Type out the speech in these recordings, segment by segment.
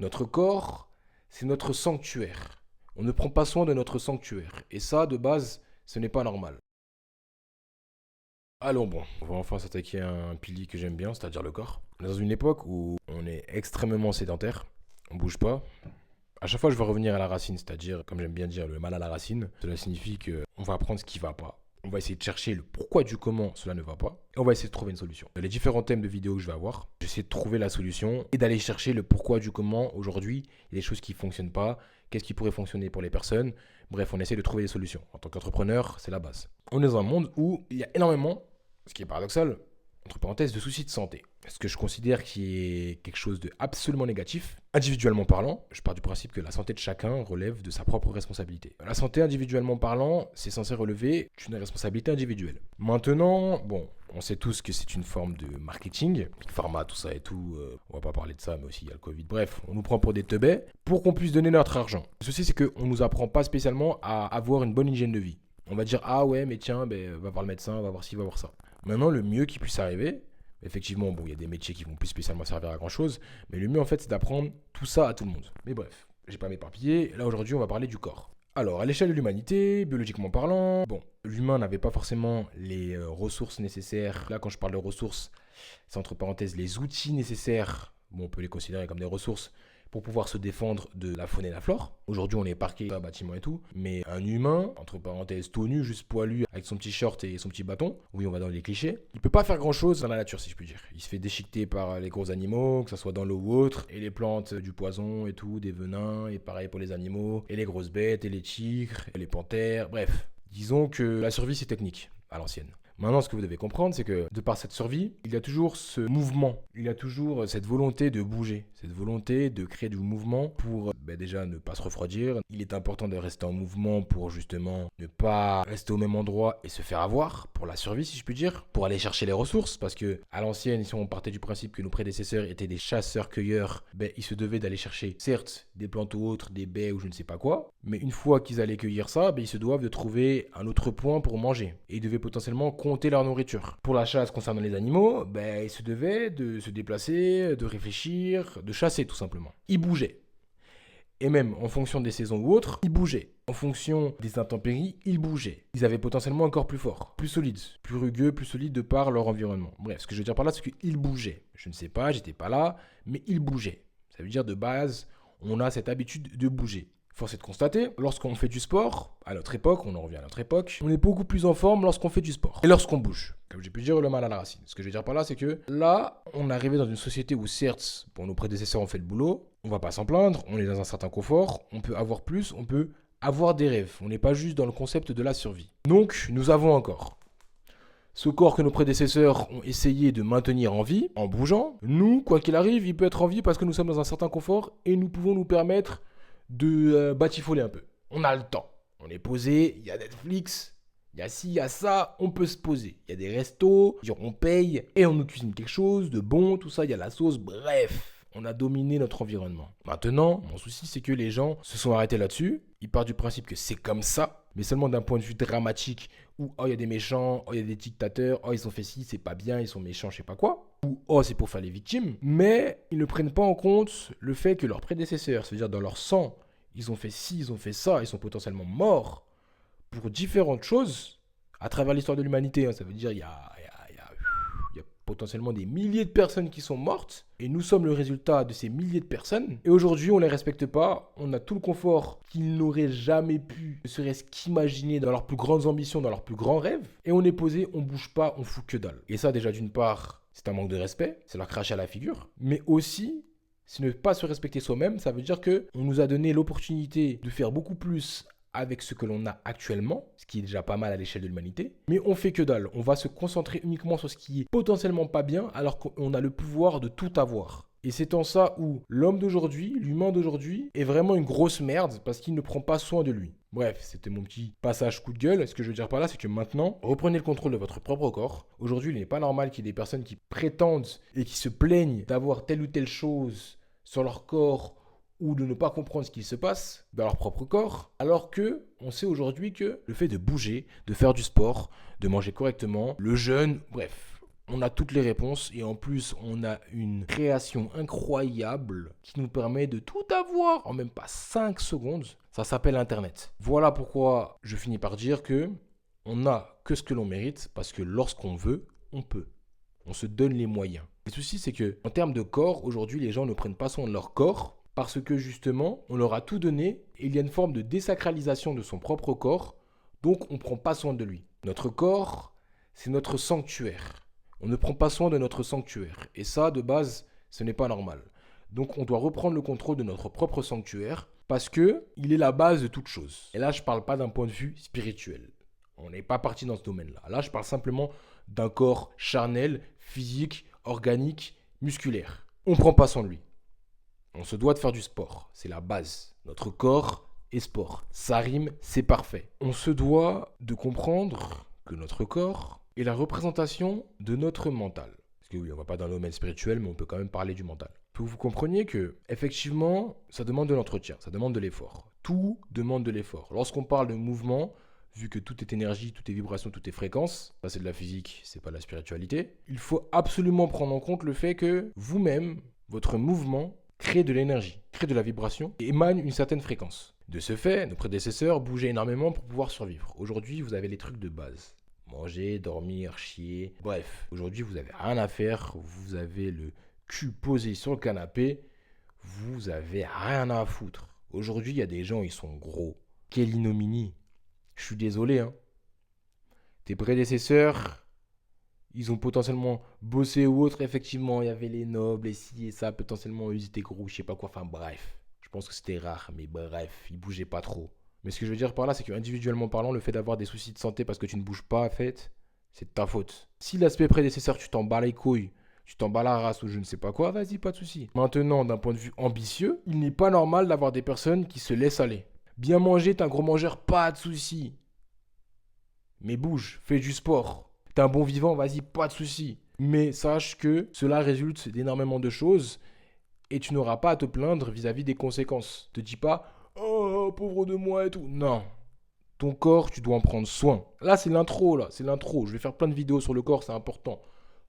Notre corps, c'est notre sanctuaire. On ne prend pas soin de notre sanctuaire. Et ça, de base, ce n'est pas normal. Allons bon, on va enfin s'attaquer à un pilier que j'aime bien, c'est-à-dire le corps. Dans une époque où on est extrêmement sédentaire, on bouge pas. À chaque fois, je vais revenir à la racine, c'est-à-dire, comme j'aime bien dire, le mal à la racine. Cela signifie qu'on va apprendre ce qui va pas. On va essayer de chercher le pourquoi du comment cela ne va pas. Et on va essayer de trouver une solution. Dans les différents thèmes de vidéos que je vais avoir, j'essaie de trouver la solution et d'aller chercher le pourquoi du comment. Aujourd'hui, il y a des choses qui ne fonctionnent pas. Qu'est-ce qui pourrait fonctionner pour les personnes? Bref, on essaie de trouver des solutions. En tant qu'entrepreneur, c'est la base. On est dans un monde où il y a énormément, ce qui est paradoxal, entre parenthèses, de soucis de santé. Ce que je considère qui est quelque chose de absolument négatif. Individuellement parlant, je pars du principe que la santé de chacun relève de sa propre responsabilité. La santé individuellement parlant, c'est censé relever d'une responsabilité individuelle. Maintenant, bon, on sait tous que c'est une forme de marketing, Big Pharma, tout ça et tout, on va pas parler de ça, mais aussi il y a le Covid. Bref, on nous prend pour des teubés pour qu'on puisse donner notre argent. Le souci, c'est qu'on nous apprend pas spécialement à avoir une bonne hygiène de vie. On va dire, ah ouais, mais tiens, va voir le médecin, va voir ci, va voir ça. Maintenant, le mieux qui puisse arriver, effectivement, bon, il y a des métiers qui vont plus spécialement servir à grand chose, mais le mieux en fait, c'est d'apprendre tout ça à tout le monde. Mais bref, j'ai pas m'éparpiller. Là aujourd'hui, on va parler du corps. Alors, à l'échelle de l'humanité, biologiquement parlant, bon, l'humain n'avait pas forcément les ressources nécessaires. Là, quand je parle de ressources, c'est entre parenthèses les outils nécessaires. Bon, on peut les considérer comme des ressources pour pouvoir se défendre de la faune et la flore. Aujourd'hui, on est parqué dans un bâtiment et tout, mais un humain, entre parenthèses, tout nu, juste poilu, avec son petit short et son petit bâton, oui, on va dans les clichés, il peut pas faire grand-chose dans la nature, si je puis dire. Il se fait déchiqueter par les gros animaux, que ce soit dans l'eau ou autre, et les plantes, du poison et tout, des venins, et pareil pour les animaux, et les grosses bêtes, et les tigres, et les panthères, bref. Disons que la survie, c'est technique, à l'ancienne. Maintenant, ce que vous devez comprendre, c'est que de par cette survie, il y a toujours ce mouvement, il y a toujours cette volonté de bouger, cette volonté de créer du mouvement pour déjà ne pas se refroidir. Il est important de rester en mouvement pour justement ne pas rester au même endroit et se faire avoir pour la survie, si je puis dire, pour aller chercher les ressources, parce que à l'ancienne, si on partait du principe que nos prédécesseurs étaient des chasseurs-cueilleurs, ils se devaient d'aller chercher, certes, des plantes ou autres, des baies ou je ne sais pas quoi, mais une fois qu'ils allaient cueillir ça, ils se doivent de trouver un autre point pour manger. Et ils devaient potentiellement compter leur nourriture. Pour la chasse concernant les animaux, ils se devaient de se déplacer, de réfléchir, de chasser tout simplement. Ils bougeaient. Et même en fonction des saisons ou autres, ils bougeaient. En fonction des intempéries, ils bougeaient. Ils avaient potentiellement un corps plus fort, plus solide, plus rugueux, plus solide de par leur environnement. Bref, ce que je veux dire par là, c'est qu'ils bougeaient. Je ne sais pas, j'étais pas là, mais ils bougeaient. Ça veut dire de base, on a cette habitude de bouger. Force est de constater, lorsqu'on fait du sport, à notre époque, on en revient à notre époque, on est beaucoup plus en forme lorsqu'on fait du sport. Et lorsqu'on bouge. Comme j'ai pu dire, le mal à la racine. Ce que je veux dire par là, c'est que là, on est arrivé dans une société où certes, nos prédécesseurs ont fait le boulot, on va pas s'en plaindre, on est dans un certain confort, on peut avoir plus, on peut avoir des rêves. On n'est pas juste dans le concept de la survie. Donc, nous avons un corps. Ce corps que nos prédécesseurs ont essayé de maintenir en vie, en bougeant, nous, quoi qu'il arrive, il peut être en vie parce que nous sommes dans un certain confort et nous pouvons nous permettre de batifoler un peu. On a le temps. On est posé, il y a Netflix, il y a ci, il y a ça, on peut se poser. Il y a des restos, on paye et on nous cuisine quelque chose de bon, tout ça, il y a la sauce, bref. On a dominé notre environnement. Maintenant, mon souci, c'est que les gens se sont arrêtés là-dessus. Ils partent du principe que c'est comme ça, mais seulement d'un point de vue dramatique, où il y a des méchants, il y a des dictateurs, ils ont fait ci, c'est pas bien, ils sont méchants, je sais pas quoi. Ou c'est pour faire les victimes. Mais ils ne prennent pas en compte le fait que leurs prédécesseurs, c'est-à-dire dans leur sang, ils ont fait ci, ils ont fait ça, ils sont potentiellement morts pour différentes choses à travers l'histoire de l'humanité. Ça veut dire il y a potentiellement des milliers de personnes qui sont mortes et nous sommes le résultat de ces milliers de personnes. Et aujourd'hui, on ne les respecte pas. On a tout le confort qu'ils n'auraient jamais pu, ne serait-ce qu'imaginer dans leurs plus grandes ambitions, dans leurs plus grands rêves. Et on est posé, on bouge pas, on fout que dalle. Et ça, déjà, d'une part, c'est un manque de respect, c'est leur cracher à la figure. Mais aussi, c'est ne pas se respecter soi-même. Ça veut dire qu'on nous a donné l'opportunité de faire beaucoup plus avec ce que l'on a actuellement, ce qui est déjà pas mal à l'échelle de l'humanité, mais on fait que dalle. On va se concentrer uniquement sur ce qui est potentiellement pas bien, alors qu'on a le pouvoir de tout avoir. Et c'est en ça où l'homme d'aujourd'hui, l'humain d'aujourd'hui, est vraiment une grosse merde parce qu'il ne prend pas soin de lui. Bref, c'était mon petit passage coup de gueule. Ce que je veux dire par là, c'est que maintenant, reprenez le contrôle de votre propre corps. Aujourd'hui, il n'est pas normal qu'il y ait des personnes qui prétendent et qui se plaignent d'avoir telle ou telle chose sur leur corps ou de ne pas comprendre ce qui se passe dans leur propre corps, alors que on sait aujourd'hui que le fait de bouger, de faire du sport, de manger correctement, le jeûne, bref, On a toutes les réponses et en plus, on a une création incroyable qui nous permet de tout avoir en même pas 5 secondes. Ça s'appelle Internet. Voilà pourquoi je finis par dire que on n'a que ce que l'on mérite parce que lorsqu'on veut, on peut. On se donne les moyens. Le souci, c'est que en termes de corps, aujourd'hui, les gens ne prennent pas soin de leur corps parce que justement, on leur a tout donné et il y a une forme de désacralisation de son propre corps, donc on ne prend pas soin de lui. Notre corps, c'est notre sanctuaire. On ne prend pas soin de notre sanctuaire. Et ça, de base, ce n'est pas normal. Donc on doit reprendre le contrôle de notre propre sanctuaire parce que il est la base de toute chose. Et là, je ne parle pas d'un point de vue spirituel. On n'est pas parti dans ce domaine-là. Là, je parle simplement d'un corps charnel, physique, organique, musculaire. On ne prend pas soin de lui. On se doit de faire du sport. C'est la base. Notre corps est sport. Ça rime, c'est parfait. On se doit de comprendre que notre corps est la représentation de notre mental. Parce que oui, on ne va pas dans le domaine spirituel, mais on peut quand même parler du mental. Pour que vous compreniez que, effectivement, ça demande de l'entretien, ça demande de l'effort. Tout demande de l'effort. Lorsqu'on parle de mouvement, vu que tout est énergie, tout est vibration, tout est fréquence, ça c'est de la physique, c'est pas de la spiritualité, il faut absolument prendre en compte le fait que vous-même, votre mouvement, crée de l'énergie, crée de la vibration et émane une certaine fréquence. De ce fait, nos prédécesseurs bougeaient énormément pour pouvoir survivre. Aujourd'hui, vous avez les trucs de base. Manger, dormir, chier, bref. Aujourd'hui, vous n'avez rien à faire, vous avez le cul posé sur le canapé, vous avez rien à foutre. Aujourd'hui, il y a des gens, ils sont gros. Quelle ignominie. Je suis désolé, hein. Tes prédécesseurs, ils ont potentiellement bossé ou autre. Effectivement, il y avait les nobles et ci et ça. Potentiellement, ils étaient gros, je sais pas quoi. Enfin, bref. Je pense que c'était rare, mais bref, ils bougeaient pas trop. Mais ce que je veux dire par là, c'est que individuellement parlant, le fait d'avoir des soucis de santé parce que tu ne bouges pas, en fait, c'est de ta faute. Si l'aspect prédécesseur, tu t'en bats les couilles, tu t'en bats la race ou je ne sais pas quoi, vas-y, pas de souci. Maintenant, d'un point de vue ambitieux, il n'est pas normal d'avoir des personnes qui se laissent aller. Bien manger, t'es un gros mangeur, pas de souci. Mais bouge, fais du sport. T'es un bon vivant, vas-y, pas de souci. Mais sache que cela résulte d'énormément de choses et tu n'auras pas à te plaindre vis-à-vis des conséquences. Te dis pas, oh, pauvre de moi et tout. Non. Ton corps, tu dois en prendre soin. Là, c'est l'intro, là. C'est l'intro. Je vais faire plein de vidéos sur le corps, c'est important.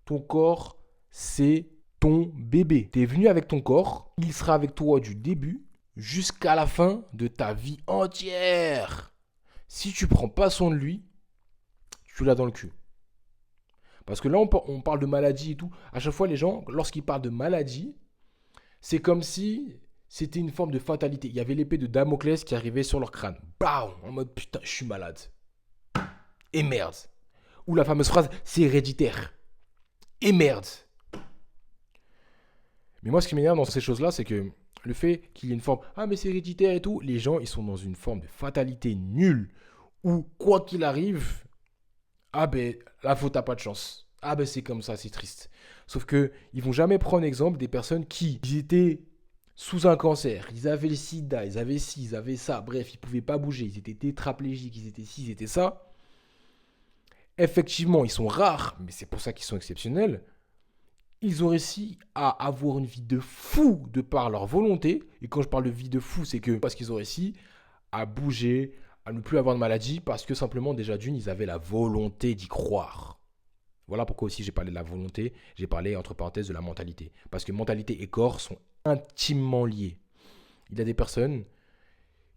Ton corps, c'est ton bébé. T'es venu avec ton corps. Il sera avec toi du début jusqu'à la fin de ta vie entière. Si tu prends pas soin de lui, tu l'as dans le cul. Parce que là, on parle de maladie et tout. À chaque fois, les gens, lorsqu'ils parlent de maladie, c'est comme si c'était une forme de fatalité. Il y avait l'épée de Damoclès qui arrivait sur leur crâne. Bam! En mode putain, je suis malade. Et merde. Ou la fameuse phrase, c'est héréditaire. Et merde. Mais moi, ce qui m'énerve dans ces choses-là, c'est que le fait qu'il y ait une forme, ah mais c'est héréditaire et tout, les gens, ils sont dans une forme de fatalité nulle. Où, quoi qu'il arrive, ah ben, la faute n'a pas de chance. Ah ben, c'est comme ça, c'est triste. Sauf que ils vont jamais prendre exemple des personnes qui ils étaient sous un cancer, ils avaient le sida, ils avaient ci, ils avaient ça, bref, ils pouvaient pas bouger, ils étaient tétraplégiques, ils étaient ci, ils étaient ça. Effectivement, ils sont rares, mais c'est pour ça qu'ils sont exceptionnels. Ils ont réussi à avoir une vie de fou de par leur volonté. Et quand je parle de vie de fou, c'est que parce qu'ils ont réussi à bouger, à ne plus avoir de maladie, parce que simplement, déjà d'une, ils avaient la volonté d'y croire. Voilà pourquoi aussi j'ai parlé de la volonté, j'ai parlé entre parenthèses de la mentalité. Parce que mentalité et corps sont intimement liés. Il y a des personnes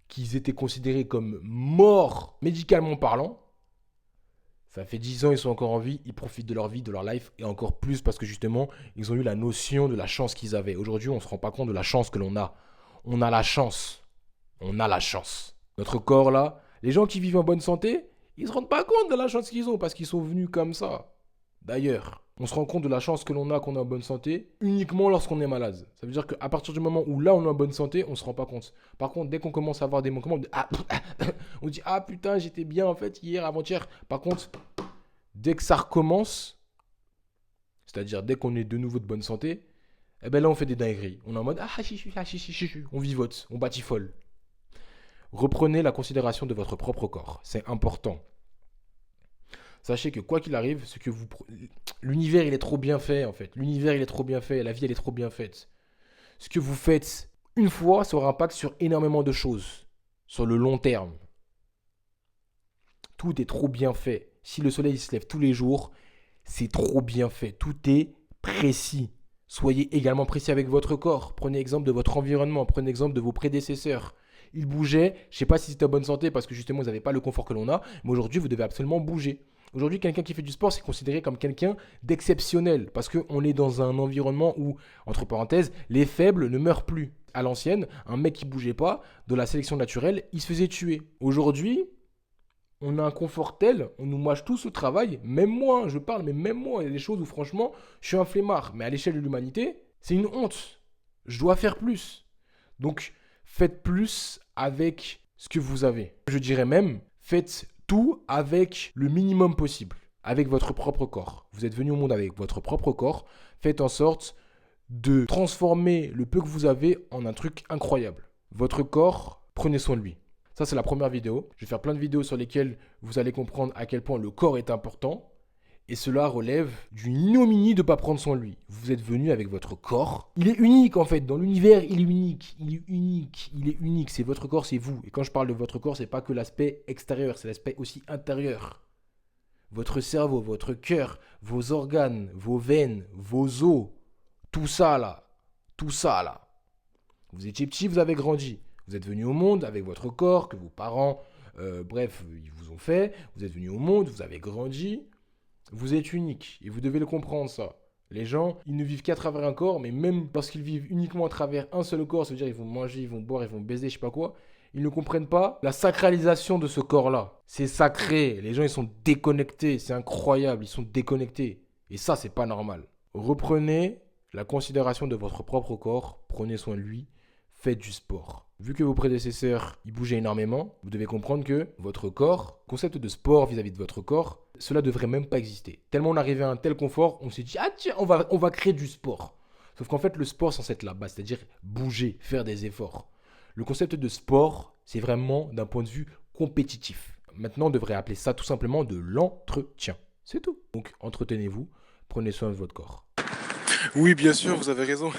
qui étaient considérées comme morts médicalement parlant. Ça fait 10 ans, ils sont encore en vie, ils profitent de leur vie, de leur life, et encore plus parce que justement, ils ont eu la notion de la chance qu'ils avaient. Aujourd'hui, on ne se rend pas compte de la chance que l'on a. On a la chance. On a la chance. Notre corps là, les gens qui vivent en bonne santé, ils ne se rendent pas compte de la chance qu'ils ont parce qu'ils sont venus comme ça. D'ailleurs, on se rend compte de la chance que l'on a qu'on est en bonne santé uniquement lorsqu'on est malade. Ça veut dire qu'à partir du moment où là on est en bonne santé, on ne se rend pas compte. Par contre, dès qu'on commence à avoir des manquements, on dit ah putain j'étais bien en fait hier, avant-hier. Par contre, dès que ça recommence, c'est-à-dire dès qu'on est de nouveau de bonne santé, eh ben là on fait des dingueries. On est en mode on vivote, on batifole. Reprenez la considération de votre propre corps, c'est important. Sachez que quoi qu'il arrive, ce que vous... l'univers il est trop bien fait en fait. L'univers il est trop bien fait, la vie elle est trop bien faite. Ce que vous faites une fois, ça aura un impact sur énormément de choses, sur le long terme. Tout est trop bien fait. Si le soleil se lève tous les jours, C'est trop bien fait. Tout est précis. Soyez également précis avec votre corps. Prenez exemple de votre environnement. Prenez exemple de vos prédécesseurs. Ils bougeaient. Je ne sais pas si c'était en bonne santé parce que justement, vous n'avez pas le confort que l'on a. Mais aujourd'hui, vous devez absolument bouger. Aujourd'hui, quelqu'un qui fait du sport, c'est considéré comme quelqu'un d'exceptionnel parce qu'on est dans un environnement où, entre parenthèses, les faibles ne meurent plus. À l'ancienne, un mec qui bougeait pas, de la sélection naturelle, il se faisait tuer. Aujourd'hui, on a un confort tel, on nous mâche tous au travail, même moi, je parle, mais même moi, il y a des choses où franchement, je suis un flemmard. Mais à l'échelle de l'humanité, c'est une honte. Je dois faire plus. Donc, faites plus avec ce que vous avez. Je dirais même, faites tout avec le minimum possible, avec votre propre corps. Vous êtes venu au monde avec votre propre corps, faites en sorte de transformer le peu que vous avez en un truc incroyable. Votre corps, prenez soin de lui. Ça, c'est la première vidéo. Je vais faire plein de vidéos sur lesquelles vous allez comprendre à quel point le corps est important. Et cela relève d'une ignominie de ne pas prendre soin de lui. Vous êtes venu avec votre corps. Il est unique en fait. Dans l'univers, il est unique. Il est unique. Il est unique. C'est votre corps, c'est vous. Et quand je parle de votre corps, c'est pas que l'aspect extérieur, c'est l'aspect aussi intérieur. Votre cerveau, votre cœur, vos organes, vos veines, vos os. Tout ça là. Tout ça là. Vous étiez petit, vous avez grandi. Vous êtes venu au monde avec votre corps, que vos parents, bref, ils vous ont fait. Vous êtes venu au monde, vous avez grandi. Vous êtes unique et vous devez le comprendre ça. Les gens, ils ne vivent qu'à travers un corps, mais même lorsqu'ils vivent uniquement à travers un seul corps, c'est-à-dire ils vont manger, ils vont boire, ils vont baiser, je sais pas quoi, ils ne comprennent pas la sacralisation de ce corps-là. C'est sacré, les gens ils sont déconnectés, c'est incroyable, ils sont déconnectés. Et ça, c'est pas normal. Reprenez la considération de votre propre corps, prenez soin de lui, faites du sport. Vu que vos prédécesseurs, ils bougeaient énormément, vous devez comprendre que votre corps, le concept de sport vis-à-vis de votre corps, cela devrait même pas exister. Tellement on arrivait à un tel confort, on s'est dit, ah tiens, on va créer du sport. Sauf qu'en fait, le sport, c'est censé être la base, c'est-à-dire bouger, faire des efforts. Le concept de sport, c'est vraiment d'un point de vue compétitif. Maintenant, on devrait appeler ça tout simplement de l'entretien. C'est tout. Donc, entretenez-vous, prenez soin de votre corps. Oui, bien sûr, vous avez raison.